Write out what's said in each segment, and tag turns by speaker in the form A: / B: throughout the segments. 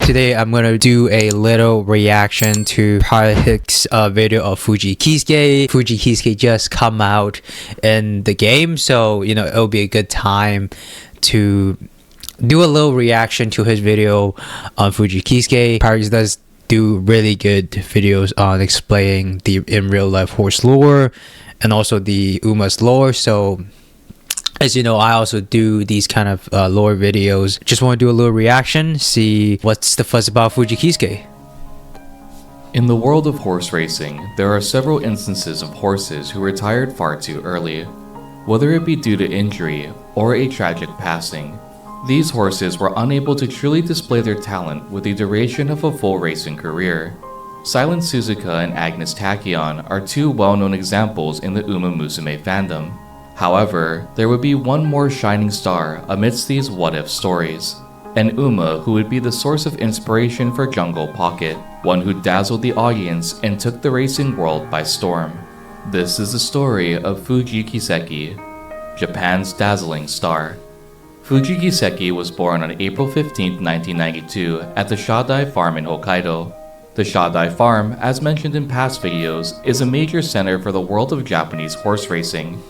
A: Today I'm gonna do a little reaction to Hik's video of Fuji Kiseki. Fuji Kiseki just come out in the game, so you know it'll be a good time to do a little reaction to his video on Fuji Kiseki. Paris does do really good videos on explaining the in real life horse lore and also the Uma's lore, so as you know, I also do these kind of lore videos. Just want to do a little reaction, see what's the fuss about Fuji Kiseki.
B: In the world of horse racing, there are several instances of horses who retired far too early. Whether it be due to injury or a tragic passing, these horses were unable to truly display their talent with the duration of a full racing career. Silent Suzuka and Agnes Tachyon are two well-known examples in the Uma Musume fandom. However, there would be one more shining star amidst these what-if stories. An Uma who would be the source of inspiration for Jungle Pocket, one who dazzled the audience and took the racing world by storm. This is the story of Fuji Kiseki, Japan's dazzling star. Fuji Kiseki was born on April 15, 1992 at the Shadai Farm in Hokkaido. The Shadai Farm, as mentioned in past videos, is a major center for the world of Japanese horse racing.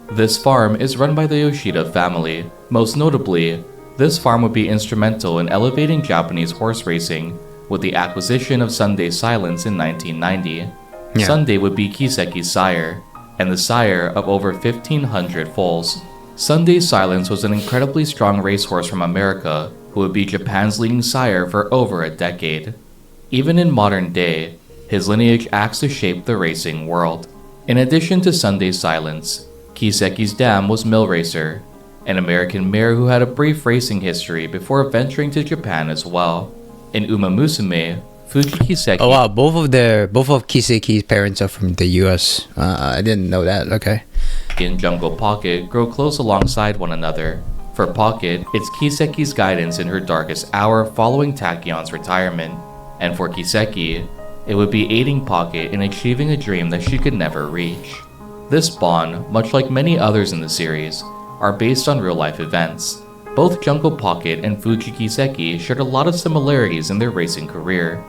B: This farm is run by the Yoshida family. Most notably, this farm would be instrumental in elevating Japanese horse racing with the acquisition of Sunday Silence in 1990. Sunday would be Kiseki's sire, and the sire of over 1,500 foals. Sunday Silence was an incredibly strong racehorse from America who would be Japan's leading sire for over a decade. Even in modern day, his lineage acts to shape the racing world. In addition to Sunday Silence, Kiseki's dam was Mill Racer, an American mare who had a brief racing history before venturing to Japan as well. In Uma Musume, Fuji Kiseki...
A: Oh wow, both of Kiseki's parents are from the US. I didn't know that, okay.
B: In Jungle Pocket grow close alongside one another. For Pocket, it's Kiseki's guidance in her darkest hour following Tachyon's retirement. And for Kiseki, it would be aiding Pocket in achieving a dream that she could never reach. This bond, much like many others in the series, are based on real-life events. Both Jungle Pocket and Fuji Kiseki shared a lot of similarities in their racing career.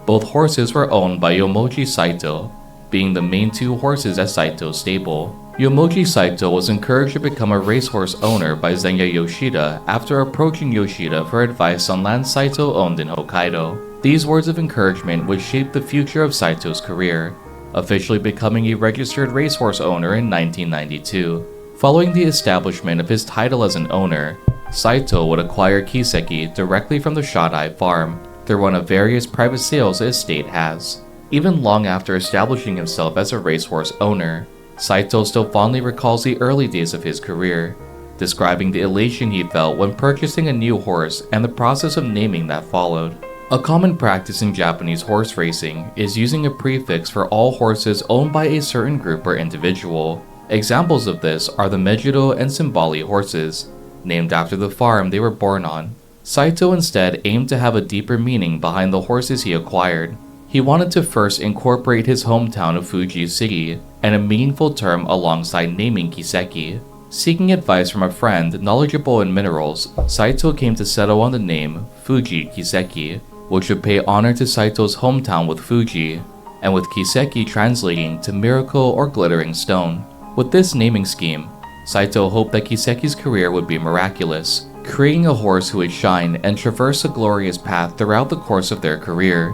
B: Both horses were owned by Yomoji Saito, being the main two horses at Saito's stable. Yomoji Saito was encouraged to become a racehorse owner by Zenya Yoshida after approaching Yoshida for advice on land Saito owned in Hokkaido. These words of encouragement would shape the future of Saito's career, officially becoming a registered racehorse owner in 1992. Following the establishment of his title as an owner, Saito would acquire Kiseki directly from the Shadai farm through one of various private sales the estate has. Even long after establishing himself as a racehorse owner, Saito still fondly recalls the early days of his career, describing the elation he felt when purchasing a new horse and the process of naming that followed. A common practice in Japanese horse racing is using a prefix for all horses owned by a certain group or individual. Examples of this are the Mejido and Simbali horses, named after the farm they were born on. Saito instead aimed to have a deeper meaning behind the horses he acquired. He wanted to first incorporate his hometown of Fuji City and a meaningful term alongside naming Kiseki. Seeking advice from a friend knowledgeable in minerals, Saito came to settle on the name Fuji Kiseki, which would pay honor to Saito's hometown with Fuji, and with Kiseki translating to miracle or glittering stone. With this naming scheme, Saito hoped that Kiseki's career would be miraculous, creating a horse who would shine and traverse a glorious path throughout the course of their career.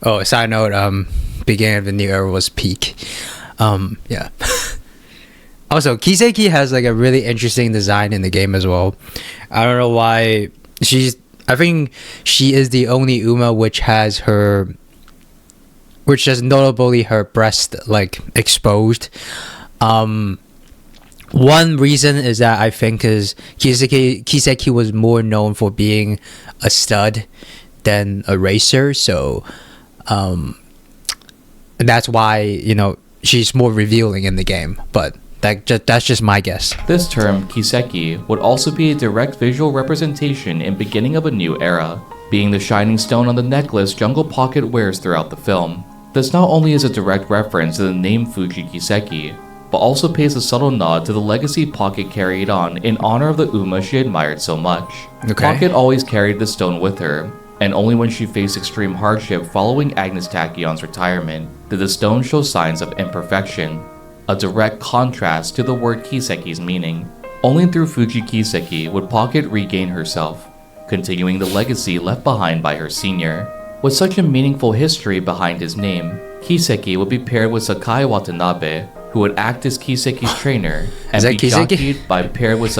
A: Oh, side note, beginning of the new era was peak. Yeah. Also, Kiseki has like a really interesting design in the game as well. I don't know why I think she is the only Uma which has notably her breast like exposed. One reason is that I think is Kiseki was more known for being a stud than a racer, so that's why, you know, she's more revealing in the game, but that's just my guess.
B: This term, Kiseki, would also be a direct visual representation in beginning of a new era, being the shining stone on the necklace Jungle Pocket wears throughout the film. This not only is a direct reference to the name Fuji Kiseki, but also pays a subtle nod to the legacy Pocket carried on in honor of the Uma she admired so much.
A: Okay.
B: Pocket always carried the stone with her, and only when she faced extreme hardship following Agnes Tachyon's retirement did the stone show signs of imperfection, a direct contrast to the word Kiseki's meaning. Only through Fuji Kiseki would Pocket regain herself, continuing the legacy left behind by her senior. With such a meaningful history behind his name, Kiseki would be paired with Sakai Watanabe, who would act as Kiseki's trainer, and be jockeyed by paired with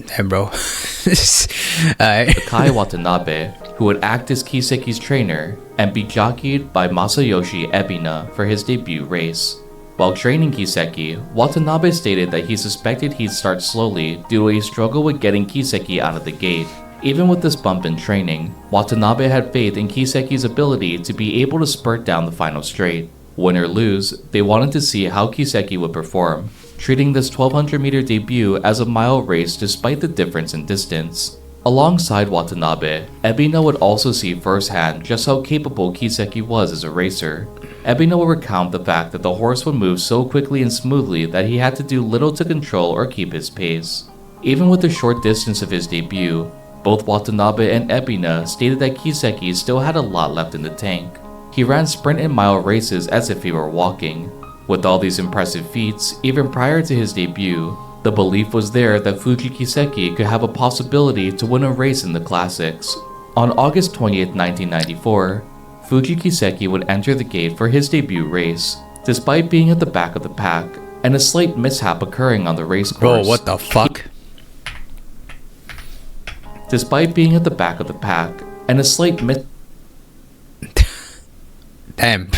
A: Damn, bro.
B: Sakai Watanabe, who would act as Kiseki's trainer, and be jockeyed by Masayoshi Ebina for his debut race. While training Kiseki, Watanabe stated that he suspected he'd start slowly due to a struggle with getting Kiseki out of the gate. Even with this bump in training, Watanabe had faith in Kiseki's ability to be able to spurt down the final straight. Win or lose, they wanted to see how Kiseki would perform, treating this 1200-meter debut as a mile race despite the difference in distance. Alongside Watanabe, Ebina would also see firsthand just how capable Kiseki was as a racer. Ebina would recount the fact that the horse would move so quickly and smoothly that he had to do little to control or keep his pace. Even with the short distance of his debut, both Watanabe and Ebina stated that Kiseki still had a lot left in the tank. He ran sprint and mile races as if he were walking. With all these impressive feats, even prior to his debut, the belief was there that Fuji Kiseki could have a possibility to win a race in the classics. On August 20th, 1994, Fuji Kiseki would enter the gate for his debut race, despite being at the back of the pack, and a slight mishap occurring on the race course.
A: Bro, what the fuck?
B: Despite being at the back of the pack, and a slight
A: Damn.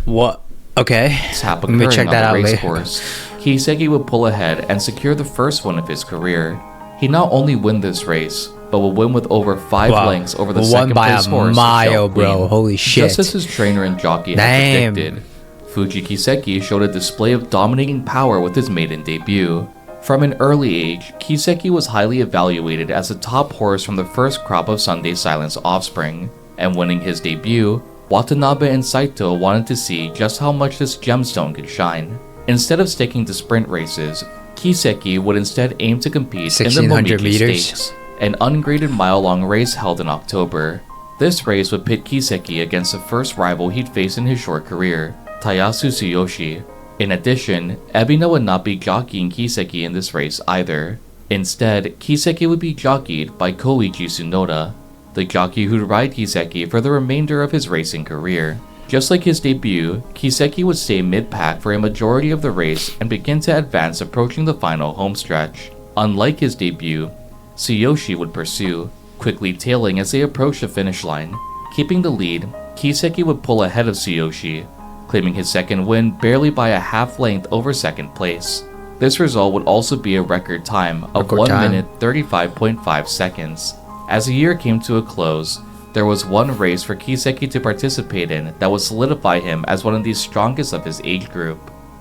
A: What? Okay.
B: mishap
A: Let me check
B: occurring
A: that
B: on
A: out
B: the race
A: later.
B: course, Kiseki would pull ahead and secure the first win of his career. He not only win this race, but will win with over 5 lengths over the
A: Won
B: second
A: by
B: place
A: a
B: horse,
A: mile,
B: Shell
A: bro.
B: Queen.
A: Holy shit.
B: Just as his trainer and jockey
A: Damn.
B: had predicted, Fuji Kiseki showed a display of dominating power with his maiden debut. From an early age, Kiseki was highly evaluated as a top horse from the first crop of Sunday Silence offspring, and winning his debut, Watanabe and Saito wanted to see just how much this gemstone could shine. Instead of sticking to sprint races, Kiseki would instead aim to compete in the
A: 1600
B: Momiki
A: meters.
B: Stakes, an ungraded mile-long race held in October. This race would pit Kiseki against the first rival he'd faced in his short career, Tayasu Tsuyoshi. In addition, Ebina would not be jockeying Kiseki in this race either. Instead, Kiseki would be jockeyed by Koichi Tsunoda, the jockey who'd ride Kiseki for the remainder of his racing career. Just like his debut, Kiseki would stay mid-pack for a majority of the race and begin to advance approaching the final homestretch. Unlike his debut, Tsuyoshi would pursue, quickly tailing as they approached the finish line. Keeping the lead, Kiseki would pull ahead of Tsuyoshi, claiming his second win barely by a half length over second place. This result would also be a record time of 1 minute 35.5 seconds. As the year came to a close, there was one race for Kiseki to participate in that would solidify him as one of the strongest of his age group.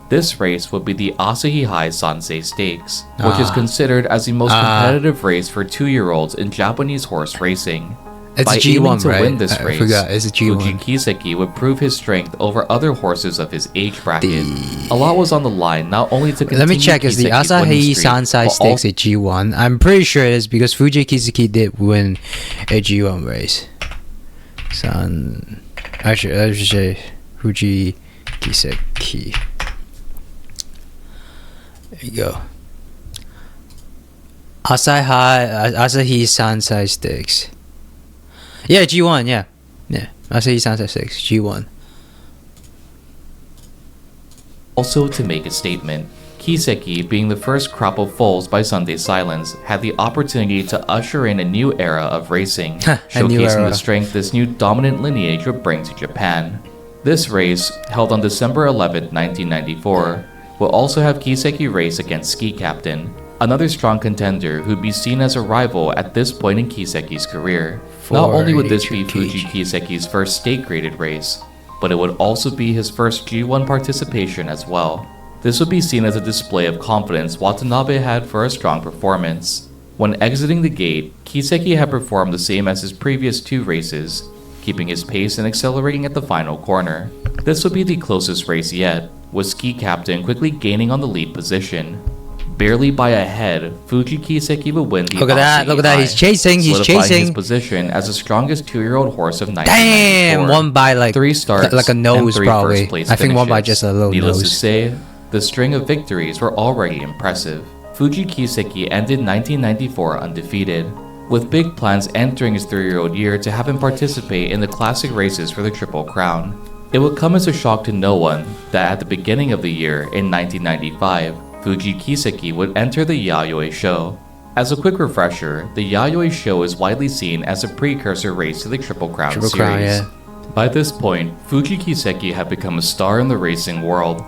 B: This race would be the Asahi High Sansei Stakes, which is considered as the most competitive race for 2-year-olds in Japanese horse racing.
A: It's
B: By
A: a G1,
B: aiming to
A: right?
B: win this
A: I
B: race,
A: forgot, it's a G1.
B: Fuji Kiseki would prove his strength over other horses of his age bracket. A lot was on the line, not only to continue
A: Let me check. Is the
B: Kiseki's winning
A: Asahi
B: streak,
A: Sansei
B: but
A: Stakes a G1? I'm pretty sure it is because Fuji Kiseki did win a G1 race. Actually, I should say Fuji Kiseki. There you go. Asahi Sansei Stakes. Yeah, G1, yeah. Asahi Sansei Stakes, G1.
B: Also, to make a statement, Kiseki, being the first crop of foals by Sunday Silence, had the opportunity to usher in a new era of racing, showcasing the strength this new dominant lineage would bring to Japan. This race, held on December 11, 1994, will also have Kiseki race against Ski Captain, another strong contender who'd be seen as a rival at this point in Kiseki's career. Not only would this be Fuji Kiseki's first state-graded race, but it would also be his first G1 participation as well. This would be seen as a display of confidence Watanabe had for a strong performance. When exiting the gate, Kiseki had performed the same as his previous 2 races, keeping his pace and accelerating at the final corner. This would be the closest race yet, with Ski Captain quickly gaining on the lead position. Barely by a head, Fuji Kiseki would win the
A: Look at that, he's chasing,
B: solidifying his position as the strongest 2-year-old horse of 1994.
A: Damn, one by like
B: 3 starts
A: like a nose
B: and 3
A: probably.
B: first place
A: I think one by
B: finishes.
A: just a little
B: Needless
A: nose.
B: to say, the string of victories were already impressive. Fuji Kiseki ended 1994 undefeated, with big plans entering his 3-year-old year to have him participate in the classic races for the Triple Crown. It would come as a shock to no one that at the beginning of the year in 1995, Fuji Kiseki would enter the Yayoi Show. As a quick refresher, the Yayoi Show is widely seen as a precursor race to the Triple Crown series. By this point, Fuji Kiseki had become a star in the racing world,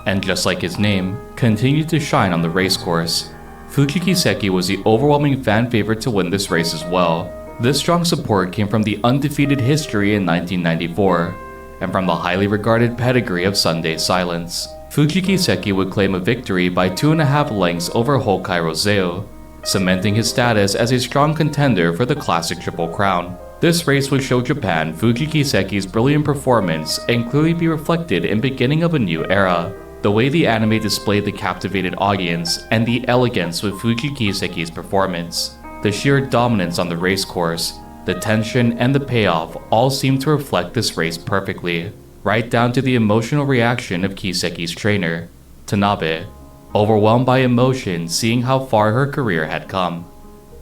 B: and just like his name, continued to shine on the racecourse. Fuji Kiseki was the overwhelming fan favorite to win this race as well. This strong support came from the undefeated history in 1994, and from the highly regarded pedigree of Sunday Silence. Fuji Kiseki would claim a victory by 2.5 lengths over Hokkai Roseo, cementing his status as a strong contender for the classic Triple Crown. This race would show Japan Fuji Kiseki's brilliant performance and clearly be reflected in beginning of a new era. The way the anime displayed the captivated audience and the elegance with Fuji Kiseki's performance, the sheer dominance on the racecourse, the tension and the payoff all seem to reflect this race perfectly, right down to the emotional reaction of Kiseki's trainer, Tanabe, overwhelmed by emotion seeing how far her career had come.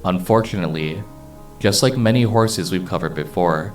B: Unfortunately, just like many horses we've covered before,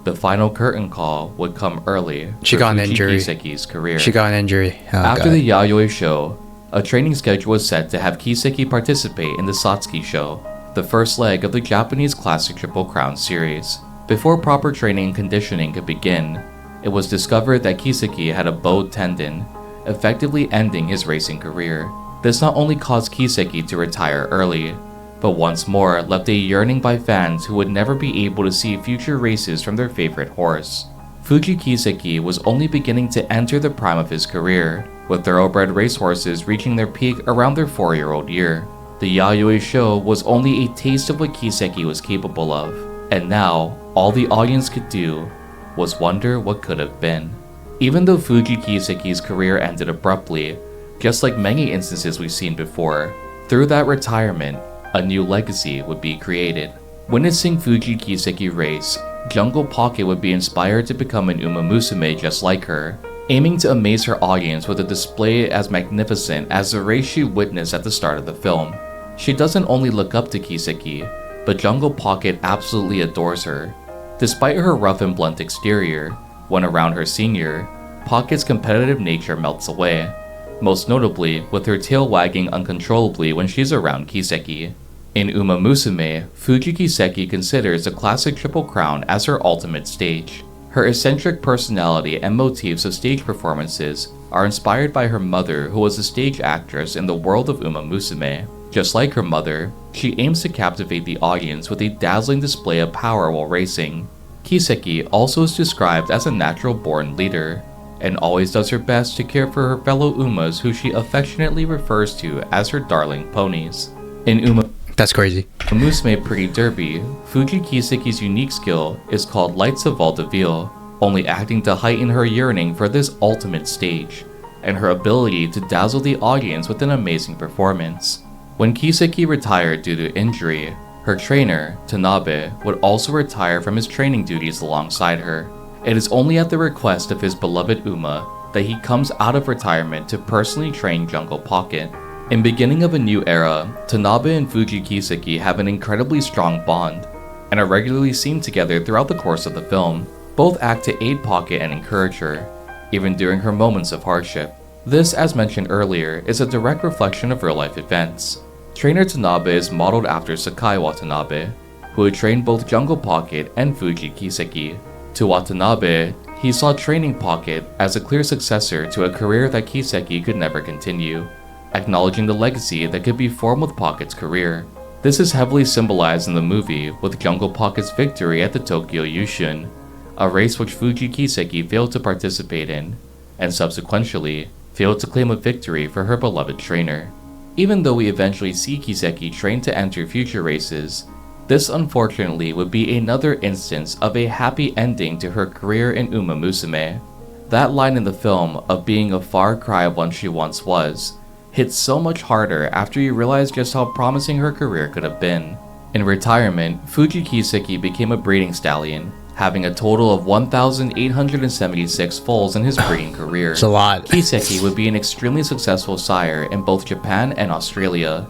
B: the final curtain call would come early
A: She
B: for
A: got an
B: Fuji
A: injury.
B: Kiseki's career.
A: She got an injury. Oh,
B: After
A: God.
B: the Yayoi Show, a training schedule was set to have Kiseki participate in the Satsuki Show, the first leg of the Japanese Classic Triple Crown series. Before proper training and conditioning could begin, it was discovered that Kiseki had a bowed tendon, effectively ending his racing career. This not only caused Kiseki to retire early, but once more left a yearning by fans who would never be able to see future races from their favorite horse. Fuji Kiseki was only beginning to enter the prime of his career, with thoroughbred racehorses reaching their peak around their 4-year-old year. The Yayoi Show was only a taste of what Kiseki was capable of, and now all the audience could do was wonder what could have been. Even though Fuji Kiseki's career ended abruptly, just like many instances we've seen before, through that retirement, a new legacy would be created. Witnessing Fuji Kiseki race, Jungle Pocket would be inspired to become an Uma Musume just like her, aiming to amaze her audience with a display as magnificent as the race she witnessed at the start of the film. She doesn't only look up to Kiseki, but Jungle Pocket absolutely adores her. Despite her rough and blunt exterior, when around her senior, Pocket's competitive nature melts away, most notably with her tail wagging uncontrollably when she's around Kiseki. In Uma Musume, Fuji Kiseki considers the classic Triple Crown as her ultimate stage. Her eccentric personality and motifs of stage performances are inspired by her mother, who was a stage actress in the world of Uma Musume. Just like her mother, she aims to captivate the audience with a dazzling display of power while racing. Kiseki also is described as a natural-born leader, and always does her best to care for her fellow Umas who she affectionately refers to as her darling ponies. In Uma
A: That's crazy.
B: Musume Pretty Derby, Fuji Kiseki's unique skill is called Lights of Vaudeville, only acting to heighten her yearning for this ultimate stage, and her ability to dazzle the audience with an amazing performance. When Kiseki retired due to injury, her trainer, Tanabe, would also retire from his training duties alongside her. It is only at the request of his beloved Uma that he comes out of retirement to personally train Jungle Pocket. In beginning of a new era, Tanabe and Fuji Kiseki have an incredibly strong bond, and are regularly seen together throughout the course of the film. Both act to aid Pocket and encourage her, even during her moments of hardship. This, as mentioned earlier, is a direct reflection of real-life events. Trainer Tanabe is modeled after Sakai Watanabe, who had trained both Jungle Pocket and Fuji Kiseki. To Watanabe, he saw training Pocket as a clear successor to a career that Kiseki could never continue, acknowledging the legacy that could be formed with Pocket's career. This is heavily symbolized in the movie with Jungle Pocket's victory at the Tokyo Yushun, a race which Fuji Kiseki failed to participate in, and subsequently failed to claim a victory for her beloved trainer. Even though we eventually see Kiseki train to enter future races, this unfortunately would be another instance of a happy ending to her career in Uma Musume. That line in the film of being a far cry of one she once was, hit so much harder after he realized just how promising her career could have been. In retirement, Fuji Kiseki became a breeding stallion, having a total of 1,876 foals in his breeding career.
A: It's a lot.
B: Kiseki would be an extremely successful sire in both Japan and Australia.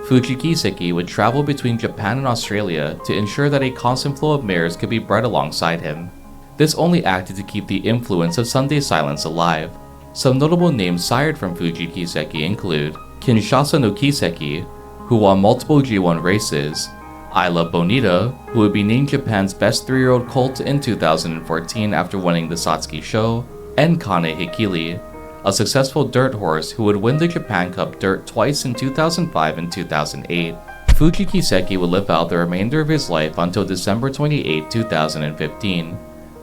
B: Fuji Kiseki would travel between Japan and Australia to ensure that a constant flow of mares could be bred alongside him. This only acted to keep the influence of Sunday Silence alive. Some notable names sired from Fuji Kiseki include Kinshasa no Kiseki, who won multiple G1 races, Isla Bonita, who would be named Japan's best 3-year-old colt in 2014 after winning the Satsuki Show, and Kane Hikili, a successful dirt horse who would win the Japan Cup Dirt twice in 2005 and 2008. Fuji Kiseki would live out the remainder of his life until December 28, 2015,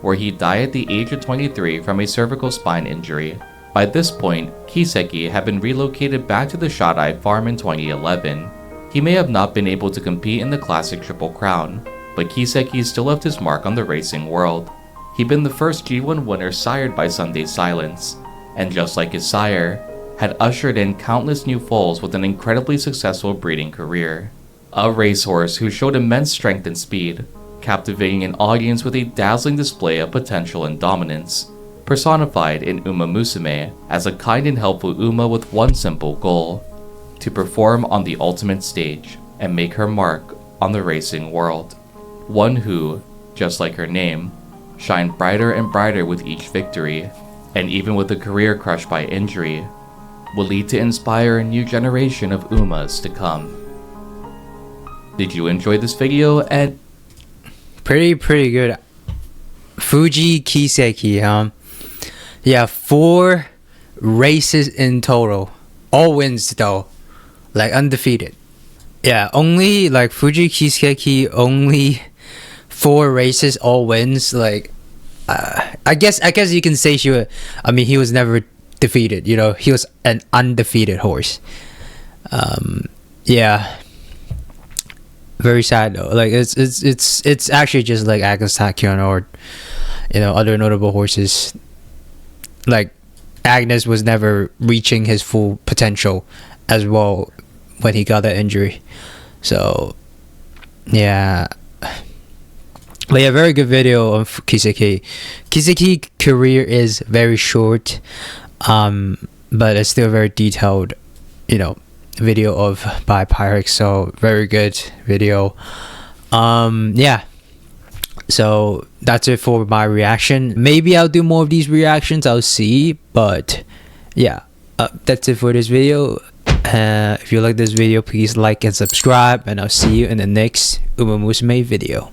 B: where he died at the age of 23 from a cervical spine injury. By this point, Kiseki had been relocated back to the Shadai farm in 2011. He may have not been able to compete in the classic Triple Crown, but Kiseki still left his mark on the racing world. He'd been the first G1 winner sired by Sunday Silence, and just like his sire, had ushered in countless new foals with an incredibly successful breeding career. A racehorse who showed immense strength and speed, captivating an audience with a dazzling display of potential and dominance, personified in Uma Musume as a kind and helpful Uma with one simple goal: to perform on the ultimate stage and make her mark on the racing world. One who, just like her name, shined brighter and brighter with each victory, and even with a career crushed by injury, will lead to inspire a new generation of Umas to come. Did you enjoy this video? And
A: Pretty good. Fuji Kiseki, yeah, 4 races in total, all wins though, like undefeated. Yeah, only like Fuji Kiseki, only 4 races, all wins. Like I guess you can say he was never defeated, you know. He was an undefeated horse. Yeah, very sad though. Like it's actually just like Agnes Tachyon or, you know, other notable horses. Like Agnes was never reaching his full potential as well when he got that injury. So yeah, but yeah, very good video of Kiseki. Kiseki career is very short, but it's still very detailed, you know, video of by Pyrex. So very good video. Yeah, so that's it for my reaction. Maybe I'll do more of these reactions, I'll see. But yeah, that's it for this video. If you like this video, please like and subscribe, and I'll see you in the next Uma Musume video.